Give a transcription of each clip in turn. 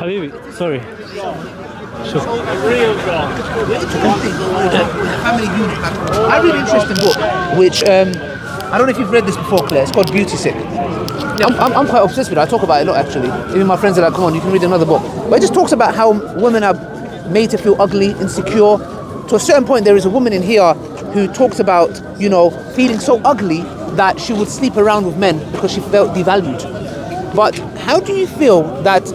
Habibi, sorry. Sure. Family unit. I read an interesting book, which I don't know if you've read this before, Claire. It's called Beauty Sick. I'm quite obsessed with it. I talk about it a lot, actually. Even my friends are like, come on, you can read another book. But it just talks about how women are made to feel ugly, insecure. To a certain point, there is a woman in here who talks about, feeling so ugly that she would sleep around with men because she felt devalued. But how do you feel that,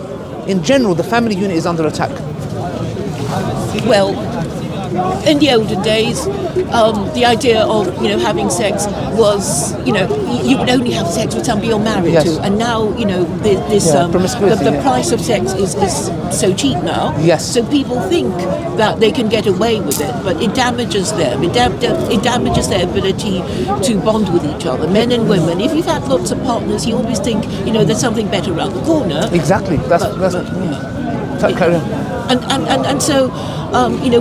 in general, the family unit is under attack? Well, in the olden days, the idea of having sex was you would only have sex with somebody you're married Yes. to, and now promiscuity, the price of sex is so cheap now. Yes. So people think that they can get away with it, but it damages them. It damages their ability to bond with each other, men and women. If you've had lots of partners, you always think there's something better around the corner. Exactly. Carry on. And so,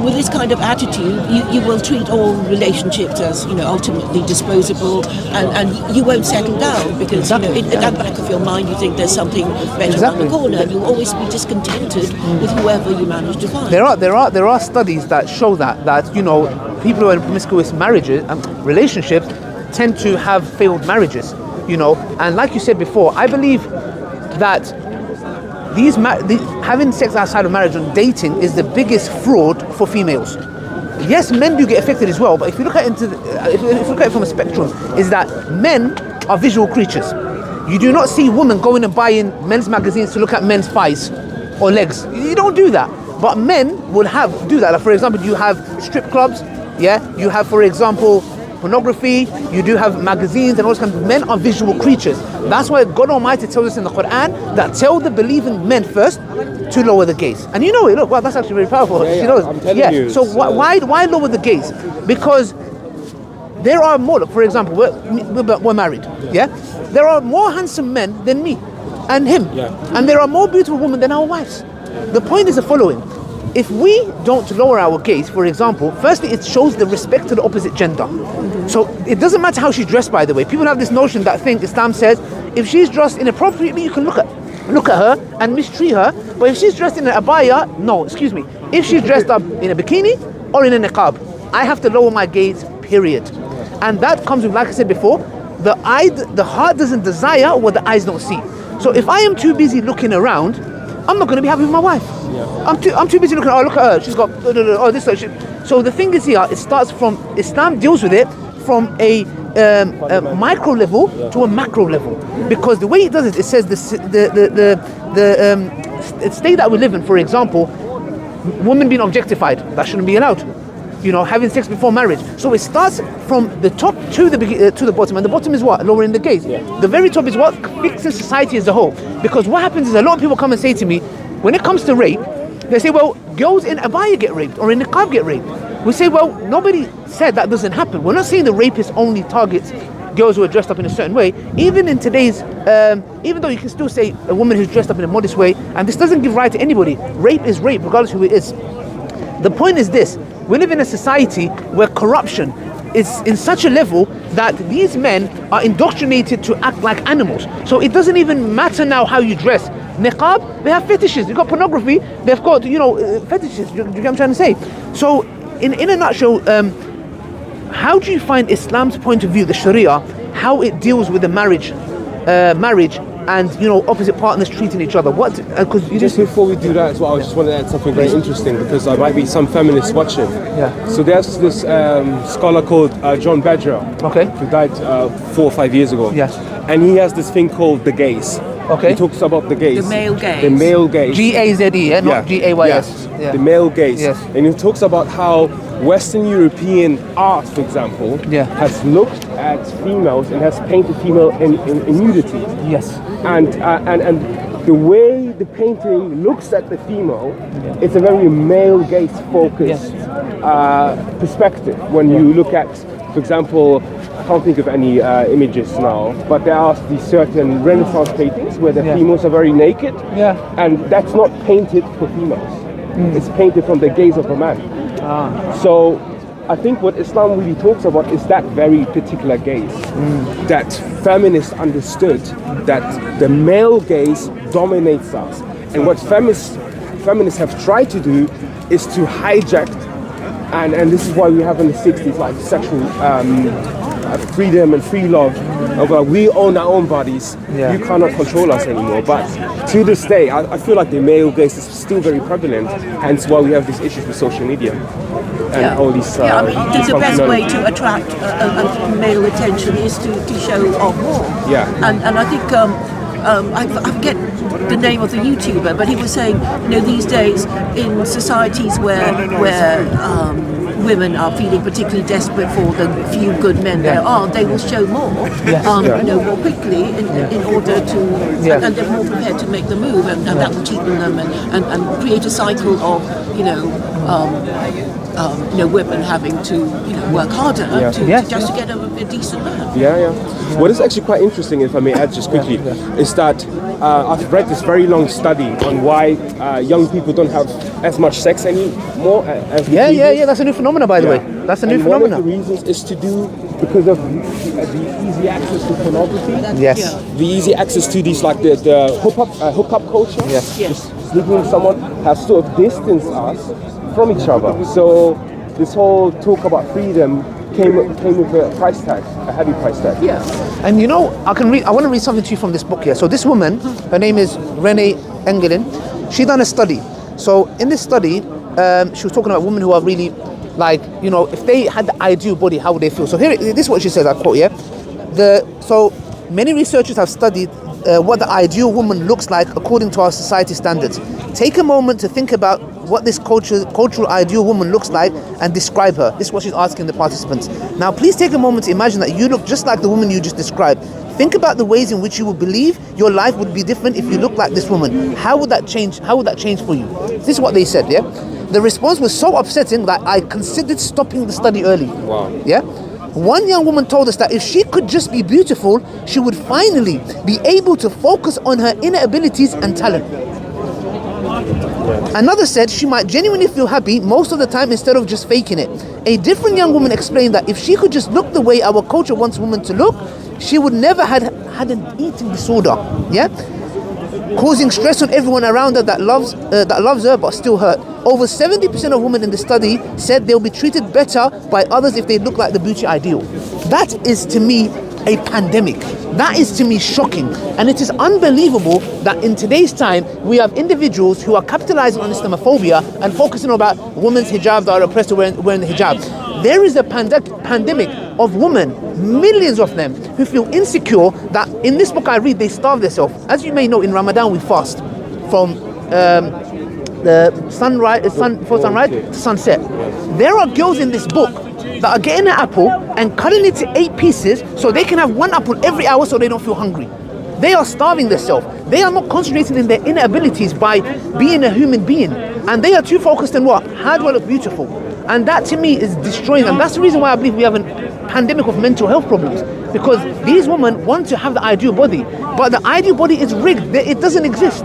with this kind of attitude, you will treat all relationships as, ultimately disposable, and you won't settle down because, at the back of your mind, you think there's something better around the corner, and you'll always be discontented with whoever you manage to find. There are studies that show that people who are in promiscuous marriages and relationships tend to have failed marriages, and like you said before, I believe that having sex outside of marriage and dating is the biggest fraud for females. Yes, men do get affected as well, but if you look at it from a spectrum, is that men are visual creatures. You do not see women going and buying men's magazines to look at men's thighs or legs. You don't do that. But men will do that. Like, for example, you have strip clubs, you have, for example, pornography, you do have magazines and all those kinds of. Men are visual creatures. That's why God Almighty tells us in the Quran that tell the believing men first to lower the gaze. And look, wow, that's actually very powerful. I'm telling you. So why lower the gaze? Because there are more, for example, we're married, There are more handsome men than me and him. And there are more beautiful women than our wives. The point is the following. If we don't lower our gaze, for example, firstly, it shows the respect to the opposite gender. So it doesn't matter how she's dressed, by the way. People have this notion that Islam says, if she's dressed inappropriately, you can look at her and mistreat her. But if she's dressed in an abaya, no, excuse me. If she's dressed up in a bikini or in a niqab, I have to lower my gaze, period. And that comes with, like I said before, the heart doesn't desire what the eyes don't see. So if I am too busy looking around, I'm not going to be happy with my wife. I'm too busy looking. Oh, look at her. She's got this. So the thing is here, it starts from Islam deals with it from a micro level to a macro level, because the way it does it says the state that we live in. For example, women being objectified, that shouldn't be allowed. Having sex before marriage. So it starts from the top to the bottom, and the bottom is what? Lowering the gaze. The very top is what? Fixing society as a whole. Because what happens is a lot of people come and say to me, when it comes to rape, they say, well, girls in abaya get raped or in niqab get raped. We say, well, nobody said that doesn't happen. We're not saying the rapist only targets girls who are dressed up in a certain way. Even in today's, even though you can still say a woman who's dressed up in a modest way, and this doesn't give right to anybody. Rape is rape, regardless who it is. The point is this: we live in a society where corruption is in such a level that these men are indoctrinated to act like animals. So it doesn't even matter now how you dress. Niqab, they have fetishes. You've got pornography, they've got, fetishes. You get what I'm trying to say? So, in a nutshell, how do you find Islam's point of view, the Sharia, how it deals with the marriage and opposite partners treating each other? What? Because before we do that as well, I just want to add something very interesting, because there might be some feminists watching. So there's this scholar called John Badger, who died 4 or 5 years ago. And he has this thing called the gaze. He talks about the gaze. The male gaze. The male gaze. Gaze, not Gays. The male gaze. And he talks about how Western European art, for example, has looked at females and has painted female in nudity. And the way the painting looks at the female, it's a very male gaze focused perspective. When you look at, for example, I can't think of any images now, but there are these certain Renaissance paintings where the females are very naked, and that's not painted for females. It's painted from the gaze of a man. So I think what Islam really talks about is that very particular gaze, that feminists understood that the male gaze dominates us. And what feminists have tried to do is to hijack, and this is why we have in the 60s like sexual freedom and free love. We own our own bodies. Yeah. You cannot control us anymore. But to this day, I feel like the male gaze is still very prevalent. Hence why we have these issues with social media and all these. I mean, the best way to attract male attention is to show off more. Yeah. And I think I forget the name of the YouTuber, but he was saying, these days in societies where women are feeling particularly desperate for the few good men there are, they will show more, more quickly in order to, and they're more prepared to make the move, and that will cheapen them and create a cycle of, women having to, work harder just to get a decent man. Yeah. What is actually quite interesting, if I may add just quickly, is that I've read this very long study on why young people don't have as much sex anymore. Yeah. That's a new phenomenon, by the way. That's a new phenomenon. One of the reasons is to do because of the easy access to pornography. Yes. The easy access to these, like the hookup culture. Yes. Yes. Sleeping with someone has sort of distanced us from each other. So this whole talk about freedom came with a price tag, a heavy price tag. Yeah. And I want to read something to you from this book here. So this woman, her name is Renee Engelin, she done a study. So in this study, she was talking about women who are really like, if they had the ideal body, how would they feel? So here, this is what she says, I quote, so many researchers have studied what the ideal woman looks like according to our society standards. Take a moment to think about what this cultural ideal woman looks like and describe her. This is what she's asking the participants. Now, please take a moment to imagine that you look just like the woman you just described. Think about the ways in which you would believe your life would be different if you looked like this woman. How would that change? How would that change for you? This is what they said, The response was so upsetting that I considered stopping the study early. Wow. One young woman told us that if she could just be beautiful, she would finally be able to focus on her inner abilities and talent. Another said she might genuinely feel happy most of the time instead of just faking it. A different young woman explained that if she could just look the way our culture wants women to look, she would never had an eating disorder, causing stress on everyone around her that loves her but still hurt. Over 70% of women in the study said they'll be treated better by others if they look like the beauty ideal. That is to me a pandemic. That is to me shocking, and it is unbelievable that in today's time we have individuals who are capitalizing on Islamophobia and focusing about women's hijab that are oppressed wearing the hijab. There is a pandemic of women, millions of them, who feel insecure that in this book I read they starve themselves. As you may know, in Ramadan we fast from the sunrise to sunset. There are girls in this book that are getting an apple and cutting it to 8 pieces so they can have one apple every hour so they don't feel hungry. They are starving themselves. They are not concentrating in their inner abilities by being a human being. And they are too focused on what? How do I look beautiful? And that to me is destroying them. That's the reason why I believe we have a pandemic of mental health problems. Because these women want to have the ideal body, but the ideal body is rigged. It doesn't exist.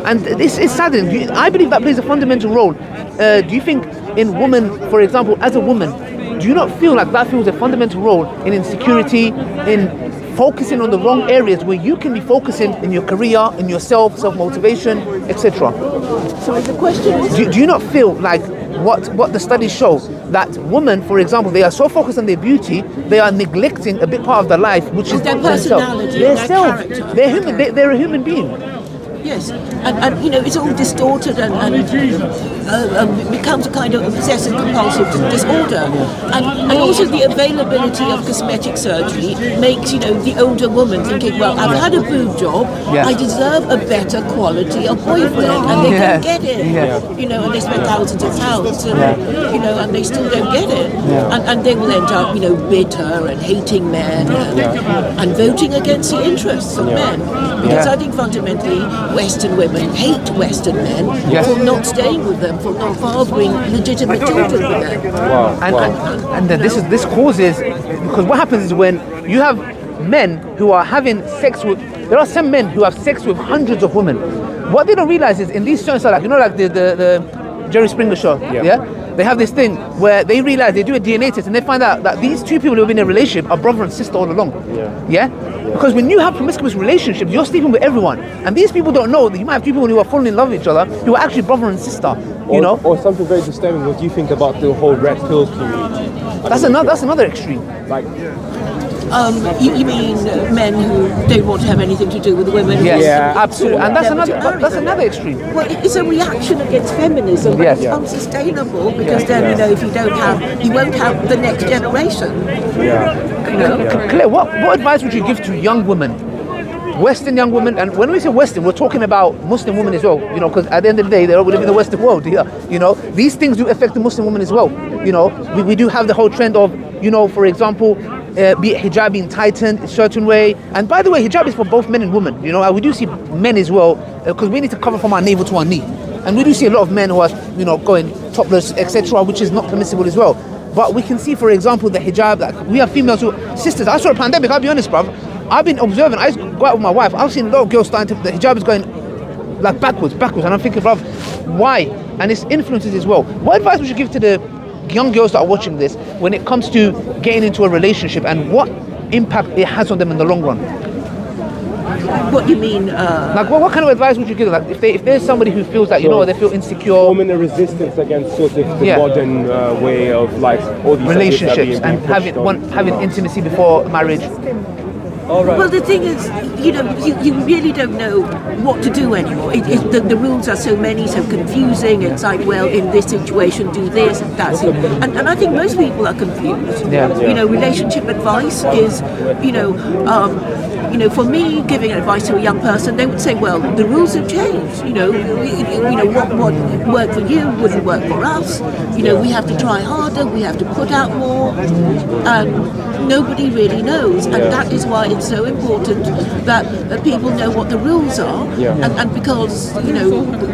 And it's saddening. I believe that plays a fundamental role. Do you think in women, for example, as a woman, do you not feel like that plays a fundamental role in insecurity, in focusing on the wrong areas where you can be focusing in your career, in yourself, self-motivation, etc.? So the question is... Do you not feel like what the studies show, that women, for example, they are so focused on their beauty, they are neglecting a big part of their life, which is their personality, their their self. character. They're human. They're a human being. Yes, and it's all distorted and becomes a kind of obsessive compulsive disorder, and also the availability of cosmetic surgery makes the older woman thinking, well, I've had a boob job, I deserve a better quality of boyfriend, and they don't get it, and they spend thousands of pounds, and they still don't get it, and they will end up bitter and hating men and voting against the interests of men, because I think fundamentally Western women hate Western men for not staying with them, for not fathering legitimate children with them. Wow. And this causes, because what happens is when you have men who are having sex with, there are some men who have sex with hundreds of women. What they don't realize is in these shows, like the Jerry Springer show, they have this thing where they realize they do a DNA test and they find out that these two people who have been in a relationship are brother and sister all along. Yeah? Because when you have promiscuous relationships, you're sleeping with everyone. And these people don't know that you might have two people who are falling in love with each other who are actually brother and sister. You know? Or something very disturbing. What do you think about the whole red pill community? That's another extreme. Like, you mean men who don't want to have anything to do with women? Yes, Yeah. absolutely. And that's another extreme. Well, it's a reaction against feminism. Yes. It's unsustainable because then if you won't have the next generation. Claire, what advice would you give to young women, Western young women? And when we say Western, we're talking about Muslim women as well. Because at the end of the day, they all live in the Western world. These things do affect the Muslim woman as well. We do have the whole trend of, for example, be it hijab being tightened a certain way. And by the way, hijab is for both men and women. We do see men as well, because we need to cover from our navel to our knee. And we do see a lot of men who are, going topless, etc., which is not permissible as well. But we can see, for example, the hijab, like we have females who, sisters, I saw a pandemic, I'll be honest, bruv. I've been observing, I used to go out with my wife, I've seen a lot of girls starting to, the hijab is going like backwards, and I'm thinking, bruv, why? And it's influences as well. What advice would you give to the young girls that are watching this when it comes to getting into a relationship and what impact it has on them in the long run? What do you mean? Like, what kind of advice would you give? Like, if there's somebody who feels that, they feel insecure. forming a resistance against sort of the modern way of like all these relationships and having intimacy before marriage. Well, the thing is, you really don't know what to do anymore. The rules are so many, so confusing. It's like, well, in this situation, do this, that's it. And I think most people are confused. Relationship advice is, for me, giving advice to a young person, they would say, well, the rules have changed. What worked for you wouldn't work for us. We have to try harder, we have to put out more. Nobody really knows, and that is why it's so important that people know what the rules are. And because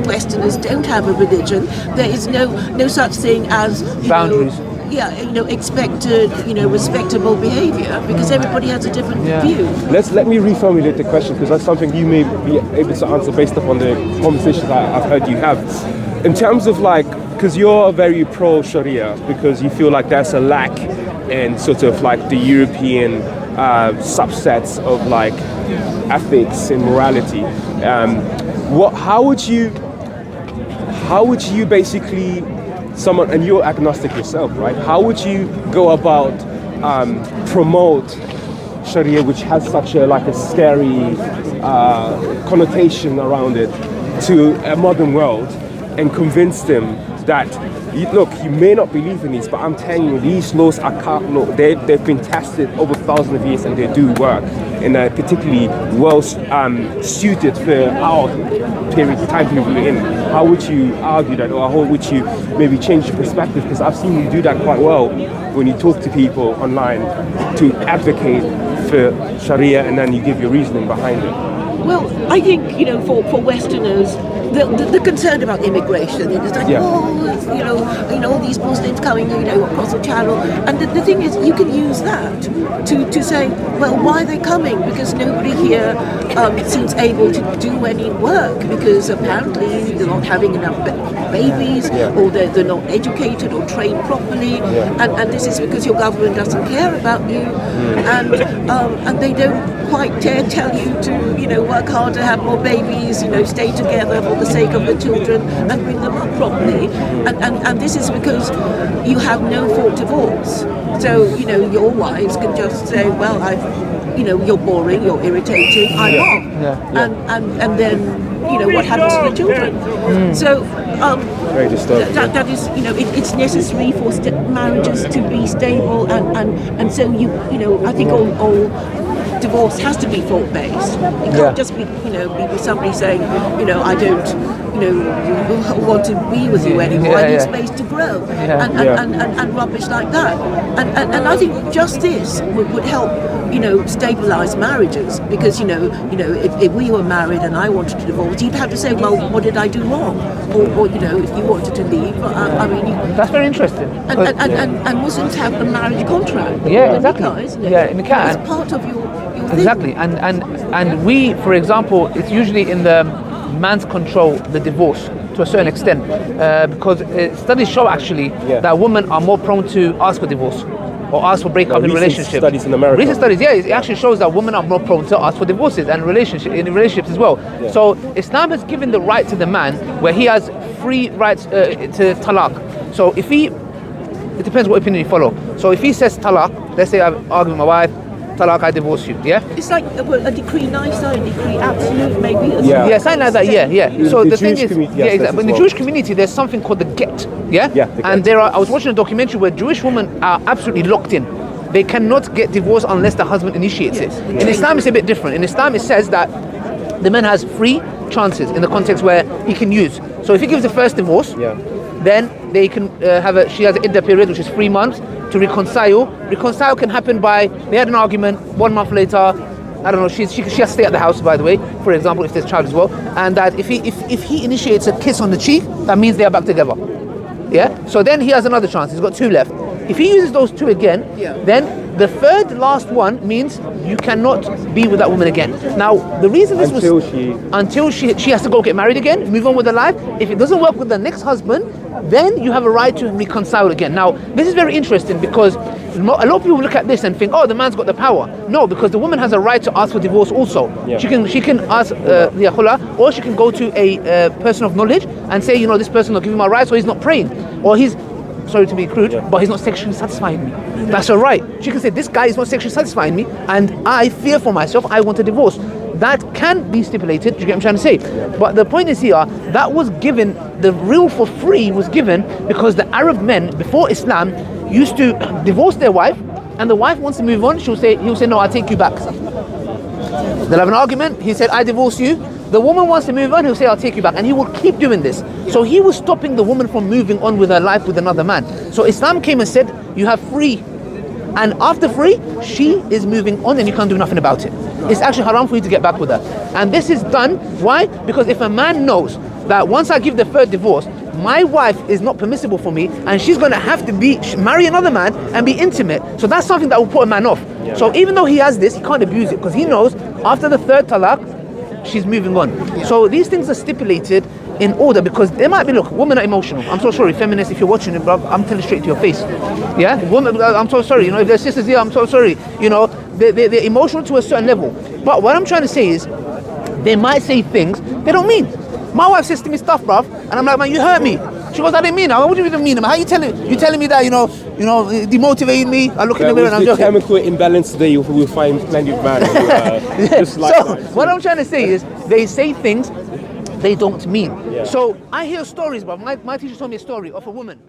Westerners don't have a religion, there is no such thing as boundaries. Expected, respectable behaviour, because everybody has a different view. Let me reformulate the question, because that's something you may be able to answer based upon the conversations I've heard you have. In terms of because you're very pro Sharia, because you feel like there's a lack in sort of like the European subsets of like ethics and morality. How would you basically, someone, and you're agnostic yourself, right? How would you go about promote Sharia, which has such a scary connotation around it, to a modern world, and convince them that, look, you may not believe in these, but I'm telling you, these laws are they've been tested over thousands of years and they do work, and are particularly well suited for our time period we're in. How would you argue that, or how would you maybe change your perspective? Because I've seen you do that quite well when you talk to people online to advocate for Sharia, and then you give your reasoning behind it. Well, I think, for Westerners, the concern about immigration, it's like, all these Muslims coming, across the channel. And the thing is, you can use that to say, well, why are they coming? Because nobody here seems able to do any work, because apparently they're not having enough babies, or they're not educated or trained properly. And this is because your government doesn't care about you, and they don't quite dare tell you to, work harder, have more babies, stay together for the sake of the children and bring them up properly. And this is because you have no fault divorce. So, your wives can just say, well, you're boring, you're irritating, I'm off. And then, what happens to the children? So, very disturbing. that is, it's necessary for marriages to be stable, and so I think all divorce has to be fault-based. It can't just be, be somebody saying, I don't, want to be with you anymore. I need space to grow, and rubbish like that. And I think just this would help, stabilize marriages, because if we were married and I wanted to divorce, you'd have to say, well, what did I do wrong? Or if you wanted to leave, that's very interesting. And Muslims have a marriage contract. Yeah, exactly. Nikah, isn't it? Yeah, nikah. It's part of your exactly. And we, for example, it's usually in the man's control the divorce to a certain extent, because studies show actually that women are more prone to ask for divorce or ask for breakup in relationships. Studies in America. Recent studies, it actually shows that women are more prone to ask for divorces and in relationships as well. Yeah. So Islam has given the right to the man where he has free rights to talaq. So if it depends what opinion you follow. So if he says talaq, let's say I've argued with my wife, talaq, I divorce you, yeah? It's like a decree nice or a decree absolute, maybe. Yeah, something like that, yeah. So the thing is, exactly. In the Jewish community, there's something called the get, yeah? And I was watching a documentary where Jewish women are absolutely locked in. They cannot get divorced unless the husband initiates it. In Islam, it's a bit different. In Islam, it says that the man has free chances in the context where he can use. So if he gives the first divorce, then they can she has an iddah period, which is 3 months, to reconcile. Reconcile can happen by, they had an argument, 1 month later, I don't know, she has to stay at the house, by the way, for example, if there's a child as well, and that if he initiates a kiss on the cheek, that means they are back together. Yeah? So then he has another chance, he's got 2 left. If he uses those 2 again, then the third last one means you cannot be with that woman again. Now, the reason this until she has to go get married again, move on with her life. If it doesn't work with the next husband, then you have a right to reconcile again. Now, this is very interesting because a lot of people look at this and think, oh, the man's got the power. No, because the woman has a right to ask for divorce also. She can ask the khula, or she can go to a person of knowledge and say, this person will give me my rights, or he's not praying, or he's, sorry to be crude, but he's not sexually satisfying me. That's her right. She can say, this guy is not sexually satisfying me, and I fear for myself, I want a divorce. That can be stipulated, do you get what I'm trying to say? But the point is here, that was given, the rule for free was given because the Arab men, before Islam, used to divorce their wife, and the wife wants to move on, he'll say, no, I'll take you back. They'll have an argument, he said, I divorce you. The woman wants to move on, he'll say, I'll take you back. And he will keep doing this. So he was stopping the woman from moving on with her life with another man. So Islam came and said, you have free. And after free, she is moving on and you can't do nothing about it. It's actually haram for you to get back with her. And this is done, why? Because if a man knows that once I give the third divorce, my wife is not permissible for me and she's going to have to marry another man and be intimate. So that's something that will put a man off. So even though he has this, he can't abuse it because he knows after the third talaq, she's moving on. So these things are stipulated in order because there might be, look, women are emotional. I'm so sorry, feminists, if you're watching it, bro, I'm telling straight to your face. Yeah, women, I'm so sorry. If there's sisters here, I'm so sorry. They're emotional to a certain level. But what I'm trying to say is, they might say things they don't mean. My wife says to me stuff, bruv, and I'm like, man, you hurt me. She goes, I didn't mean it. What do you even mean? How you telling me that, demotivating me? I look in the mirror and I'm joking. Chemical imbalance today, you will find plenty of men just like so that. What I'm trying to say is, they say things they don't mean. So I hear stories, but my teacher told me a story of a woman.